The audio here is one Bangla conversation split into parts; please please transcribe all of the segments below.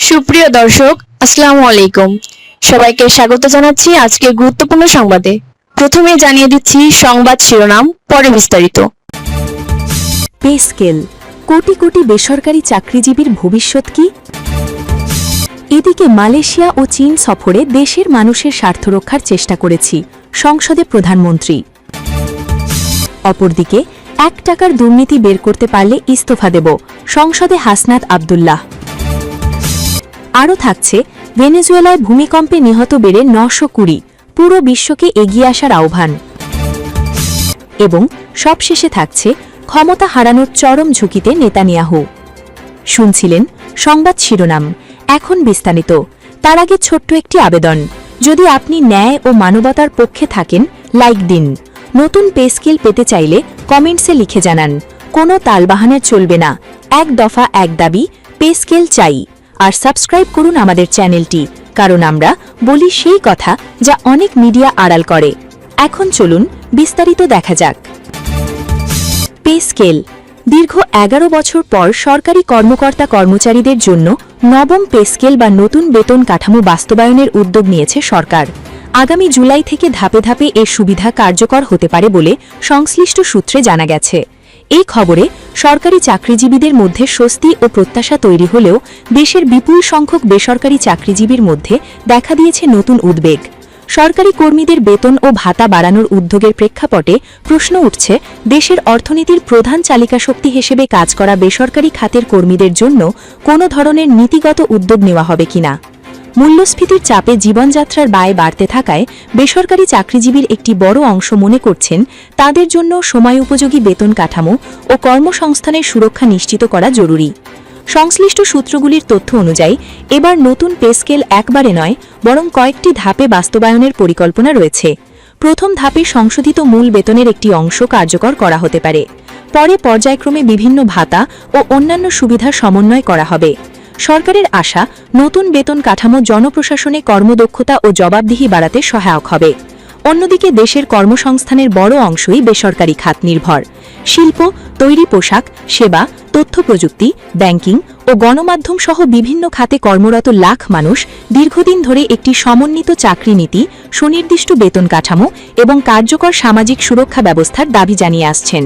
সুপ্রিয় দর্শক, আসসালামু আলাইকুম। সবাইকে স্বাগত জানাচ্ছি আজকের গুরুত্বপূর্ণ সংবাদে। প্রথমে জানিয়ে দিচ্ছি সংবাদ শিরোনাম, পরে বিস্তারিত। পে স্কেল, কোটি কোটি বেসরকারি চাকরিজীবীর ভবিষ্যৎ কি? এদিকে মালয়েশিয়া ও চীন সফরে দেশের মানুষের স্বার্থ রক্ষার চেষ্টা করেছি, সংসদে প্রধানমন্ত্রী। অপরদিকে 1 টাকার দুর্নীতি বের করতে পারলে ইস্তফা দেব, সংসদে হাসনাত আব্দুল্লাহ। আরও থাকছে, ভেনেজুয়েলায় ভূমিকম্পে নিহত বেড়ে 920, পুরো বিশ্বকে এগিয়ে আসার আহ্বান। এবং সবশেষে থাকছে, ক্ষমতা হারানোর চরম ঝুঁকিতে নেতানিয়াহু। শুনছিলেন সংবাদ শিরোনাম, এখন বিস্তারিত। তার আগে ছোট্ট একটি আবেদন, যদি আপনি ন্যায় ও মানবতার পক্ষে থাকেন, লাইক দিন। নতুন পে স্কেল পেতে চাইলে কমেন্টসে লিখে জানান। কোনো তালবাহানের চলবে না, এক দফা এক দাবি, পে স্কেল চাই। আর সাবস্ক্রাইব করুন আমাদের চ্যানেলটি, কারণ আমরা বলি সেই কথা যা অনেক মিডিয়া আড়াল করে। এখন চলুন বিস্তারিত দেখা যাক। পে স্কেল, দীর্ঘ 11 বছর পর সরকারি কর্মকর্তা কর্মচারীদের জন্য নবম পে স্কেল বা নতুন বেতন কাঠামো বাস্তবায়নের উদ্যোগ নিয়েছে সরকার। আগামী জুলাই থেকে ধাপে ধাপে এর সুবিধা কার্যকর হতে পারে বলে সংশ্লিষ্ট সূত্রে জানা গেছে। এই খবরে সরকারি চাকরিজীবীদের মধ্যে স্বস্তি ও প্রত্যাশা তৈরি হলেও দেশের বিপুল সংখ্যক বেসরকারি চাকরিজীবীর মধ্যে দেখা দিয়েছে নতুন উদ্বেগ। সরকারি কর্মীদের বেতন ও ভাতা বাড়ানোর উদ্যোগের প্রেক্ষাপটে প্রশ্ন উঠছে, দেশের অর্থনীতির প্রধান চালিকা শক্তি হিসেবে কাজ করা বেসরকারি খাতের কর্মীদের জন্য কোনো ধরনের নীতিগত উদ্যোগ নেওয়া হবে কিনা। মূল্যস্ফীতির চাপে জীবনযাত্রার ব্যয় বাড়তে থাকায় বেসরকারি চাকরিজীবীর একটি বড় অংশ মনে করছেন, তাদের জন্য সময়োপযোগী বেতন কাঠামো ও কর্মসংস্থানের সুরক্ষা নিশ্চিত করা জরুরি। সংশ্লিষ্ট সূত্রগুলির তথ্য অনুযায়ী এবার নতুন পে স্কেল একবারে নয়, বরং কয়েকটি ধাপে বাস্তবায়নের পরিকল্পনা রয়েছে। প্রথম ধাপে সংশোধিত মূল বেতনের একটি অংশ কার্যকর করা হতে পারে। পরে পর্যায়ক্রমে বিভিন্ন ভাতা ও অন্যান্য সুবিধা সমন্বয় করা হবে। সরকারের আশা, নতুন বেতন কাঠামো জনপ্রশাসনে কর্মদক্ষতা ও জবাবদিহি বাড়াতে সহায়ক হবে। অন্যদিকে দেশের কর্মসংস্থানের বড় অংশই বেসরকারি খাত নির্ভর। শিল্প, তৈরি পোশাক, সেবা, তথ্য প্রযুক্তি, ব্যাংকিং ও গণমাধ্যম সহ বিভিন্ন খাতে কর্মরত লাখ মানুষ দীর্ঘদিন ধরে একটি সমন্বিত চাকরি নীতি, সুনির্দিষ্ট বেতন কাঠামো এবং কার্যকর সামাজিক সুরক্ষা ব্যবস্থার দাবি জানিয়ে আসছেন।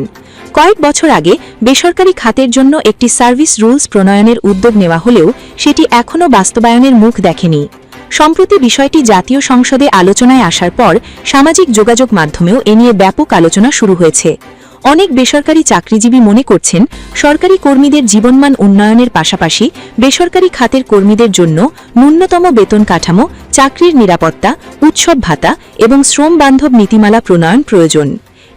কয়েক বছর আগে বেসরকারি খাতের জন্য একটি সার্ভিস রুলস প্রণয়নের উদ্যোগ নেওয়া হলেও সেটি এখনও বাস্তবায়নের মুখ দেখেনি। সম্প্রতি বিষয়টি জাতীয় সংসদে আলোচনায় আসার পর সামাজিক যোগাযোগ মাধ্যমেও এ নিয়ে ব্যাপক আলোচনা শুরু হয়েছে। অনেক বেসরকারি চাকরিজীবী মনে করছেন, সরকারি কর্মীদের জীবনমান উন্নয়নের পাশাপাশি বেসরকারি খাতের কর্মীদের জন্য ন্যূনতম বেতন কাঠামো, চাকরির নিরাপত্তা, উৎসব ভাতা এবং শ্রম বান্ধব নীতিমালা প্রণয়ন প্রয়োজন।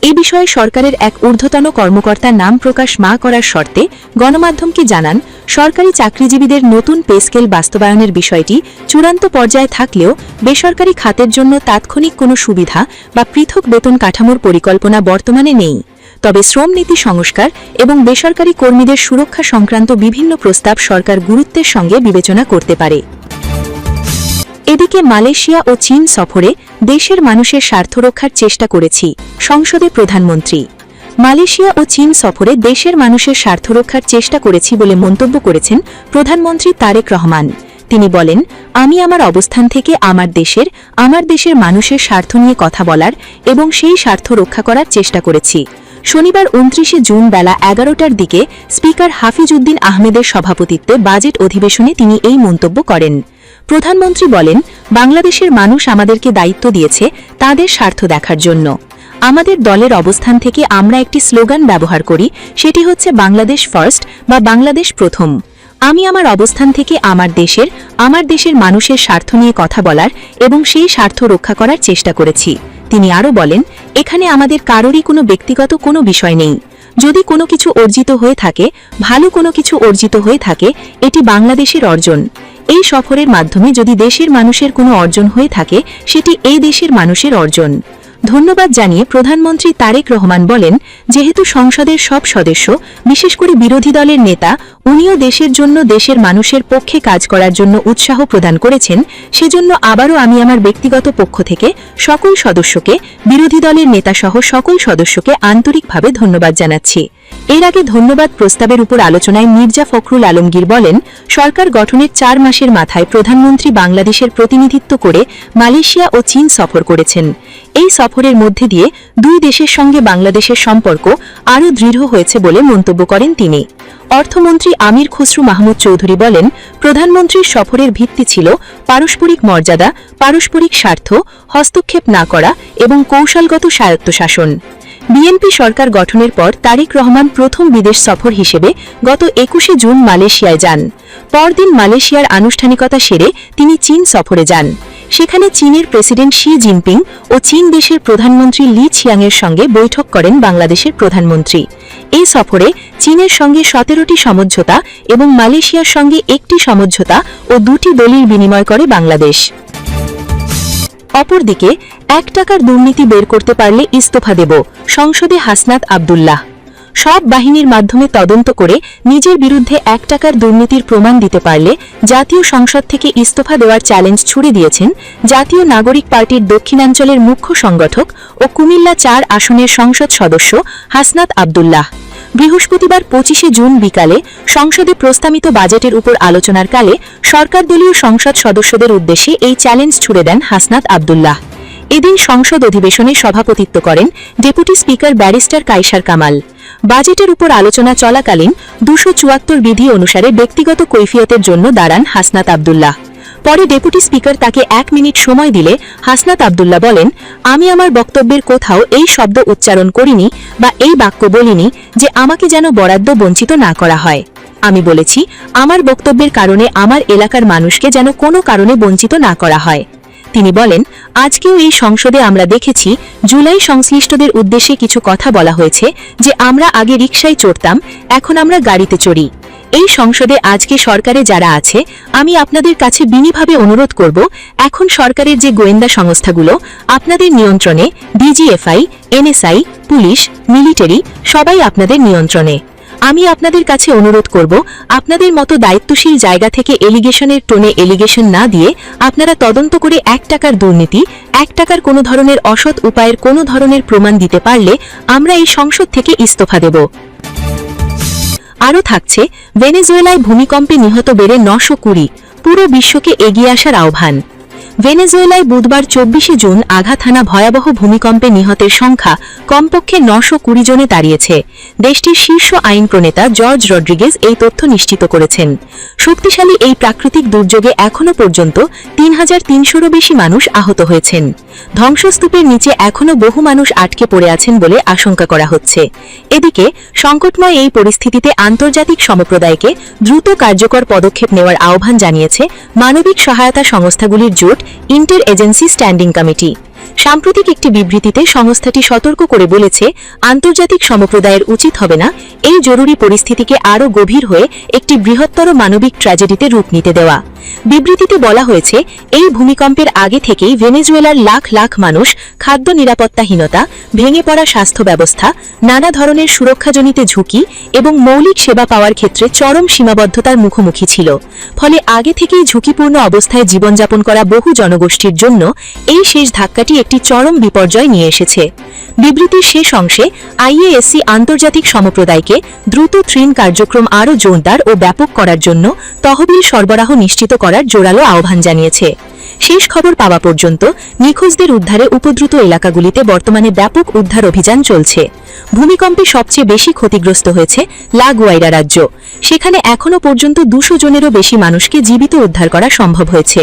এ বিষয়ে সরকারের এক ঊর্ধ্বতন কর্মকর্তা নাম প্রকাশ না করার শর্তে গণমাধ্যমকে জানান, সরকারি চাকরিজীবীদের নতুন পে স্কেল বাস্তবায়নের বিষয়টি চূড়ান্ত পর্যায়ে থাকলেও বেসরকারি খাতের জন্য তাৎক্ষণিক কোনো সুবিধা বা পৃথক বেতন কাঠামোর পরিকল্পনা বর্তমানে নেই। তবে শ্রম নীতি সংস্কার এবং বেসরকারি কর্মীদের সুরক্ষা সংক্রান্ত বিভিন্ন প্রস্তাব সরকার গুরুত্বের সঙ্গে বিবেচনা করতে পারে। এদিকে মালয়েশিয়া ও চীন সফরে দেশের মানুষের স্বার্থ রক্ষার চেষ্টা করেছি, সংসদে প্রধানমন্ত্রী। মালয়েশিয়া ও চীন সফরে দেশের মানুষের স্বার্থ রক্ষার চেষ্টা করেছি বলে মন্তব্য করেছেন প্রধানমন্ত্রী তারেক রহমান। তিনি বলেন, আমি আমার অবস্থান থেকে আমার দেশের মানুষের স্বার্থ নিয়ে কথা বলার এবং সেই স্বার্থ রক্ষা করার চেষ্টা করেছি। শনিবার 29 জুন বেলা 11টার দিকে স্পিকার হাফিজ উদ্দিন আহমেদের সভাপতিত্বে বাজেট অধিবেশনে তিনি এই মন্তব্য করেন। প্রধানমন্ত্রী বলেন, বাংলাদেশের মানুষ আমাদেরকে দায়িত্ব দিয়েছে তাদের স্বার্থ দেখার জন্য। আমাদের দলের অবস্থান থেকে আমরা একটি স্লোগান ব্যবহার করি, সেটি হচ্ছে বাংলাদেশ ফার্স্ট বা বাংলাদেশ প্রথম। আমি আমার অবস্থান থেকে আমার দেশের মানুষের স্বার্থ নিয়ে কথা বলার এবং সেই স্বার্থ রক্ষা করার চেষ্টা করেছি। তিনি আরও বলেন, এখানে আমাদের কারোরই কোনো ব্যক্তিগত কোনো বিষয় নেই। যদি কোনো কিছু অর্জিত হয়ে থাকে, ভালো কোনো কিছু অর্জিত হয়ে থাকে, এটি বাংলাদেশের অর্জন। এই সফরের মাধ্যমে যদি দেশের মানুষের কোনো অর্জন হয়ে থাকে, সেটি এই দেশের মানুষের অর্জন। ধন্যবাদ জানিয়ে প্রধানমন্ত্রী তারেক রহমান বলেন, যেহেতু সংসদের সব সদস্য, বিশেষ করে বিরোধী দলের নেতা, উনিও দেশের জন্য দেশের মানুষের পক্ষে কাজ করার জন্য উৎসাহ প্রদান করেছেন, সেজন্য আবারও আমি আমার ব্যক্তিগত পক্ষ থেকে সকল সদস্যকে, বিরোধী দলের নেতাসহ সকল সদস্যকে আন্তরিকভাবে ধন্যবাদ জানাচ্ছি। এর আগে ধন্যবাদ প্রস্তাবের উপর আলোচনায় মির্জা ফখরুল আলমগীর বলেন, সরকার গঠনের 4 মাসের মাথায় প্রধানমন্ত্রী বাংলাদেশের প্রতিনিধিত্ব করে মালয়েশিয়া ও চীন সফর করেছেন। এই সফরের মধ্যে দিয়ে দুই দেশের সঙ্গে বাংলাদেশের সম্পর্ক আরও দৃঢ় হয়েছে বলে মন্তব্য করেন তিনি। অর্থমন্ত্রী আমির খসরু মাহমুদ চৌধুরী বলেন, প্রধানমন্ত্রীর সফরের ভিত্তি ছিল পারস্পরিক মর্যাদা, পারস্পরিক স্বার্থ, হস্তক্ষেপ না করা এবং কৌশলগত স্বায়ত্তশাসন। বিএনপি সরকার গঠনের পর তারেক রহমান প্রথম বিদেশ সফর হিসেবে গত 21শে জুন মালয়েশিয়ায় যান। পরদিন মালয়েশিয়ার আনুষ্ঠানিকতা সেরে তিনি চীন সফরে যান। সেখানে চীনের প্রেসিডেন্ট শি জিনপিং ও চীন দেশের প্রধানমন্ত্রী লি ছিয়াংয়ের সঙ্গে বৈঠক করেন বাংলাদেশের প্রধানমন্ত্রী। এই সফরে চীনের সঙ্গে 17টি সমঝোতা এবং মালয়েশিয়ার সঙ্গে 1টি সমঝোতা ও 2টি দলিল বিনিময় করে বাংলাদেশ। অপরদিকে 1 টাকার দুর্নীতি বের করতে পারলে ইস্তফা দেব, সংসদে হাসনাত আব্দুল্লাহ। সব বাহিনীর মাধ্যমে তদন্ত করে নিজের বিরুদ্ধে 1 টাকার দুর্নীতির প্রমাণ দিতে পারলে জাতীয় সংসদ থেকে ইস্তফা দেওয়ার চ্যালেঞ্জ ছুড়ে দিয়েছেন জাতীয় নাগরিক পার্টির দক্ষিণাঞ্চলের মুখ্য সংগঠক ও কুমিল্লা 4 আসনের সংসদ সদস্য হাসনাত আব্দুল্লাহ। বৃহস্পতিবার 25শে জুন বিকালে সংসদে প্রস্তাবিত বাজেটের উপর আলোচনার কালে সরকারদলীয় সংসদ সদস্যদের উদ্দেশ্যে এই চ্যালেঞ্জ ছুড়ে দেন হাসনাত আব্দুল্লাহ। এদিন সংসদ অধিবেশনে সভাপতিত্ব করেন deputy speaker barrister Kaiser Kamal. বাজেটের উপর আলোচনা চলাকালীন 274 বিধি অনুসারে ব্যক্তিগত কৈফিয়তের জন্য দাঁড়ান হাসনাত আব্দুল্লাহ। পরে ডেপুটি স্পিকার তাকে 1 মিনিট সময় দিলে হাসনাত আব্দুল্লাহ বলেন, আমি আমার বক্তব্যের কোথাও এই শব্দ উচ্চারণ করিনি বা এই বাক্য বলিনি যে আমাকে যেন বরাদ্দ বঞ্চিত না করা হয়। আমি বলেছি, আমার বক্তব্যের কারণে আমার এলাকার মানুষকে যেন কোনো কারণে বঞ্চিত না করা হয়। তিনি বলেন, আজকেও এই সংসদে আমরা দেখেছি জুলাই সংশ্লিষ্টদের উদ্দেশ্যে কিছু কথা বলা হয়েছে যে আমরা আগে রিকশায় চড়তাম, এখন আমরা গাড়িতে চড়ি। এই সংসদে আজকে সরকারে যারা আছে, আমি আপনাদের কাছে বিনীতভাবে অনুরোধ করব, এখন সরকারের যে গোয়েন্দা সংস্থাগুলো আপনাদের নিয়ন্ত্রণে, ডিজিএফআই, এনএসআই, পুলিশ, মিলিটারি, সবাই আপনাদের নিয়ন্ত্রণে। আমি আপনাদের কাছে অনুরোধ করব, আপনাদের মতো দায়িত্বশীল জায়গা থেকে এলিগেশনের টোনে এলিগেশন না দিয়ে আপনারা তদন্ত করে 1 টাকার দুর্নীতি, 1 টাকার কোনো ধরনের অসৎ উপায়ের কোনো ধরনের প্রমাণ দিতে পারলে আমরা এই সংসদ থেকে ইস্তফা দেব। আরও থাকছে, ভেনেজুয়েলায় ভূমিকম্পে নিহত বেড়ে 920, পুরো বিশ্বকে এগিয়ে আসার আহ্বান। ভেনেজুয়েলায় বুধবার 24শে জুন আঘাত হানা ভয়াবহ ভূমিকম্পে নিহতের সংখ্যা কমপক্ষে 920 জনে দাঁড়িয়েছে। দেশটির শীর্ষ আইন প্রণেতা জর্জ রড্রিগেজ এই তথ্য নিশ্চিত করেছেন। শক্তিশালী এই প্রাকৃতিক দুর্যোগে এখনও পর্যন্ত 3300-রও বেশি মানুষ আহত হয়েছেন। ধ্বংসস্তূপের নিচে এখনও বহু মানুষ আটকে পড়ে আছেন বলে আশঙ্কা করা হচ্ছে। এদিকে সংকটময় এই পরিস্থিতিতে আন্তর্জাতিক সম্প্রদায়কে দ্রুত কার্যকর পদক্ষেপ নেওয়ার আহ্বান জানিয়েছে মানবিক সহায়তা সংস্থাগুলির জোট ইন্টার এজেন্সি স্ট্যান্ডিং কমিটি। সাম্প্রতিক একটি বিবৃতিতে সংস্থাটি সতর্ক করে বলেছে, আন্তর্জাতিক সম্প্রদায়ের উচিত হবে না এই জরুরি পরিস্থিতিকে আরও গভীর হয়ে একটি বৃহত্তর মানবিক ট্র্যাজেডিতে রূপ নিতে দেওয়া। বিবৃতিতে বলা হয়েছে, এই ভূমিকম্পের আগে থেকেই ভেনেজুয়েলার লাখ লাখ মানুষ খাদ্য নিরাপত্তাহীনতা, ভেঙে পড়া স্বাস্থ্য ব্যবস্থা, নানা ধরনের সুরক্ষাজনিত ঝুঁকি এবং মৌলিক সেবা পাওয়ার ক্ষেত্রে চরম সীমাবদ্ধতার মুখোমুখি ছিল। ফলে আগে থেকেই ঝুঁকিপূর্ণ অবস্থায় জীবনযাপন করা বহু জনগোষ্ঠীর জন্য এই শেষ ধাক্কাটি একটি চরম বিপর্যয় নিয়ে এসেছে। বিবৃতির শেষ অংশে আইএএসসি আন্তর্জাতিক সম্প্রদায়কে দ্রুত ত্রাণ কার্যক্রম আরও জোরদার ও ব্যাপক করার জন্য তহবিল সরবরাহ নিশ্চিত করার জোরালো আহ্বান জানিয়েছে। শেষ খবর পাওয়া পর্যন্ত নিখোঁজদের উদ্ধারে উপদ্রুত এলাকাগুলিতে বর্তমানে ব্যাপক উদ্ধার অভিযান চলছে। ভূমিকম্পে সবচেয়ে বেশি ক্ষতিগ্রস্ত হয়েছে লা গুয়াইরা রাজ্য। সেখানে এখনও পর্যন্ত 200 জনেরও বেশি মানুষকে জীবিত উদ্ধার করা সম্ভব হয়েছে।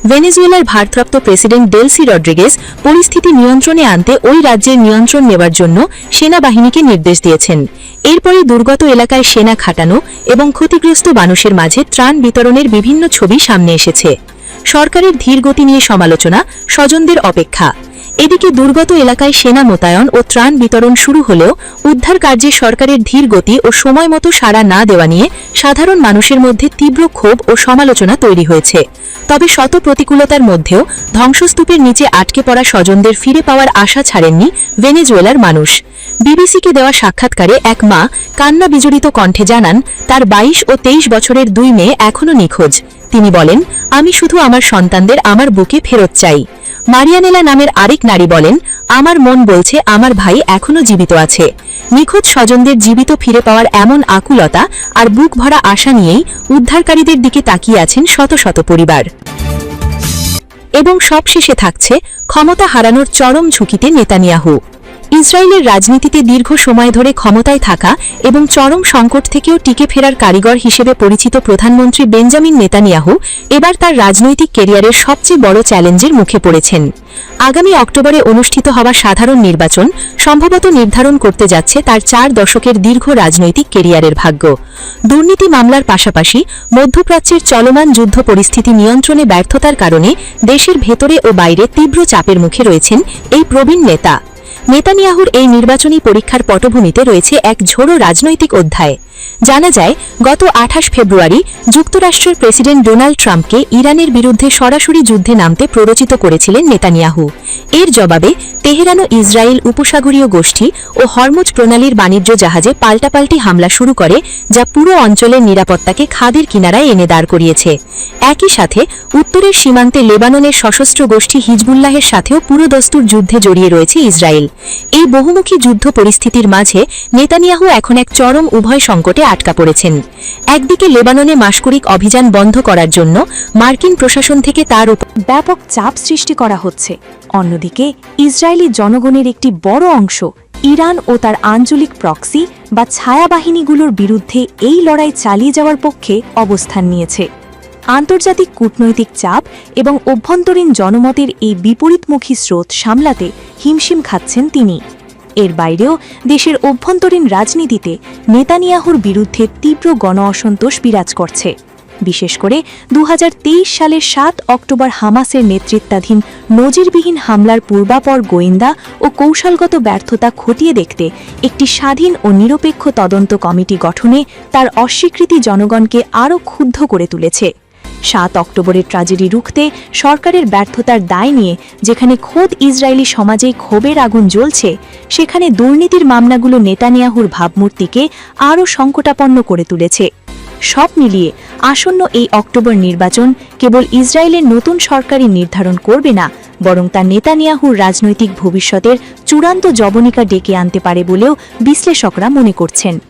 ভেনেজুয়েলার ভারপ্রাপ্ত প্রেসিডেন্ট ডেলসি রড্রিগেজ পরিস্থিতি নিয়ন্ত্রণে আনতে ওই রাজ্যের নিয়ন্ত্রণ নেওয়ার জন্য সেনাবাহিনীকে নির্দেশ দিয়েছেন। এরপরে দুর্গত এলাকায় সেনা খাটানো এবং ক্ষতিগ্রস্ত মানুষের মাঝে ত্রাণ বিতরণের বিভিন্ন ছবি সামনে এসেছে। সরকারের ধীর গতি নিয়ে সমালোচনা, স্বজনদের অপেক্ষা। এদিকে দুর্গত এলাকায় সেনা মোতায়েন ও ত্রাণ বিতরণ শুরু হলেও উদ্ধার কার্যে সরকারের ধীর গতি ও সময়মতো সাড়া না দেওয়া নিয়ে সাধারণ মানুষের মধ্যে তীব্র ক্ষোভ ও সমালোচনা তৈরি হয়েছে। তবে শত প্রতিকূলতার মধ্যেও ধ্বংসস্তূপের নিচে আটকে পড়া স্বজনদের ফিরে পাওয়ার আশা ছাড়েননি ভেনেজুয়েলার মানুষ। বিবিসিকে দেওয়া সাক্ষাৎকারে এক মা কান্না বিজড়িত কণ্ঠে জানান, তার 22 ও 23 বছরের 2 মেয়ে এখনও নিখোঁজ। তিনি বলেন, আমি শুধু আমার সন্তানদের আমার বুকে ফেরত চাই। মারিয়ানেলা নামের আরেক নারী বলেন, আমার মন বলছে আমার ভাই এখনো জীবিত আছে। নিখোঁজ স্বজনদের জীবিত ফিরে পাওয়ার এমন আকুলতা আর বুক ভরা আশা নিয়েই উদ্ধারকারীদের দিকে তাকিয়ে আছেন শত শত পরিবার। এবং সবশেষে থাকছে ক্ষমতা হারানোর চরম ঝুঁকিতে নেতানিয়াহু। ইসরায়েলের রাজনীতিতে দীর্ঘ সময় ধরে ক্ষমতায় থাকা এবং চরম সংকট থেকেও টিকে ফেরার কারিগর হিসেবে পরিচিত প্রধানমন্ত্রী বেঞ্জামিন নেতানিয়াহু এবার তার রাজনৈতিক ক্যারিয়ারের সবচেয়ে বড় চ্যালেঞ্জের মুখে পড়েছেন। আগামী অক্টোবরে অনুষ্ঠিত হওয়া সাধারণ নির্বাচন সম্ভবত নির্ধারণ করতে যাচ্ছে তার 4 দশকের দীর্ঘ রাজনৈতিক ক্যারিয়ারের ভাগ্য। দুর্নীতি মামলার পাশাপাশি মধ্যপ্রাচ্যের চলমান যুদ্ধ পরিস্থিতি নিয়ন্ত্রণে ব্যর্থতার কারণে দেশের ভেতরে ও বাইরে তীব্র চাপের মুখে রয়েছেন এই প্রবীণ নেতা। নেতানিয়াহুর এই নির্বাচনী পরীক্ষার পটভূমিতে রয়েছে এক ঝোড়ো রাজনৈতিক অধ্যায়। জানা যায়, গত 28 ফেব্রুয়ারি যুক্তরাষ্ট্রের প্রেসিডেন্ট ডোনাল্ড ট্রাম্পকে ইরানের বিরুদ্ধে সরাসরি যুদ্ধে নামতে প্ররোচিত করেছিলেন নেতানিয়াহু। এর জবাবে তেহরান ও ইসরায়েল উপসাগরীয় গোষ্ঠী ও হরমুজ প্রণালীর বাণিজ্য জাহাজে পাল্টাপাল্টি হামলা শুরু করে, যা পুরো অঞ্চলের নিরাপত্তাকে খাদের কিনারায় এনে দাঁড় করিয়েছে। একই সাথে উত্তরের সীমান্তে লেবাননের সশস্ত্র গোষ্ঠী হিজবুল্লাহের সাথেও পুরোদস্তুর যুদ্ধে জড়িয়ে রয়েছে ইসরায়েল। এই বহুমুখী যুদ্ধ পরিস্থিতির মাঝে নেতানিয়াহু এখন এক চরম উভয় সংকটে আটকা পড়েছেন। একদিকে লেবাননে মাসকরিক অভিযান বন্ধ করার জন্য মার্কিন প্রশাসন থেকে তার উপর ব্যাপক চাপ সৃষ্টি করা হচ্ছে, অন্যদিকে ইসরায়েলি জনগণের একটি বড় অংশ ইরান ও তার আঞ্চলিক প্রক্সি বা ছায়া বাহিনীগুলোর বিরুদ্ধে এই লড়াই চালিয়ে যাওয়ার পক্ষে অবস্থান নিয়েছে। আন্তর্জাতিক কূটনৈতিক চাপ এবং অভ্যন্তরীণ জনমতের এই বিপরীতমুখী স্রোত সামলাতে হিমশিম খাচ্ছেন তিনি। এর বাইরেও দেশের অভ্যন্তরীণ রাজনীতিতে নেতানিয়াহুর বিরুদ্ধে তীব্র গণ অসন্তোষ বিরাজ করছে। বিশেষ করে 2023 সালের 7 অক্টোবর হামাসের নেতৃত্বাধীন নজিরবিহীন হামলার পূর্বাপর গোয়েন্দা ও কৌশলগত ব্যর্থতা খতিয়ে দেখতে একটি স্বাধীন ও নিরপেক্ষ তদন্ত কমিটি গঠনে তার অস্বীকৃতি জনগণকে আরও ক্ষুব্ধ করে তুলেছে। 7 অক্টোবরের ট্র্যাজেডি রুখতে সরকারের ব্যর্থতার দায় নিয়ে যেখানে খোদ ইসরায়েলি সমাজেই ক্ষোভের আগুন জ্বলছে, সেখানে দুর্নীতির মামলাগুলো নেতানিয়াহুর ভাবমূর্তিকে আরও সংকটাপন্ন করে তুলেছে। সব মিলিয়ে আসন্ন এই অক্টোবর নির্বাচন কেবল ইসরায়েলের নতুন সরকারই নির্ধারণ করবে না, বরং তা নেতানিয়াহুর রাজনৈতিক ভবিষ্যতের চূড়ান্ত জবনিকা ডেকে আনতে পারে বলেও বিশ্লেষকরা মনে করছেন।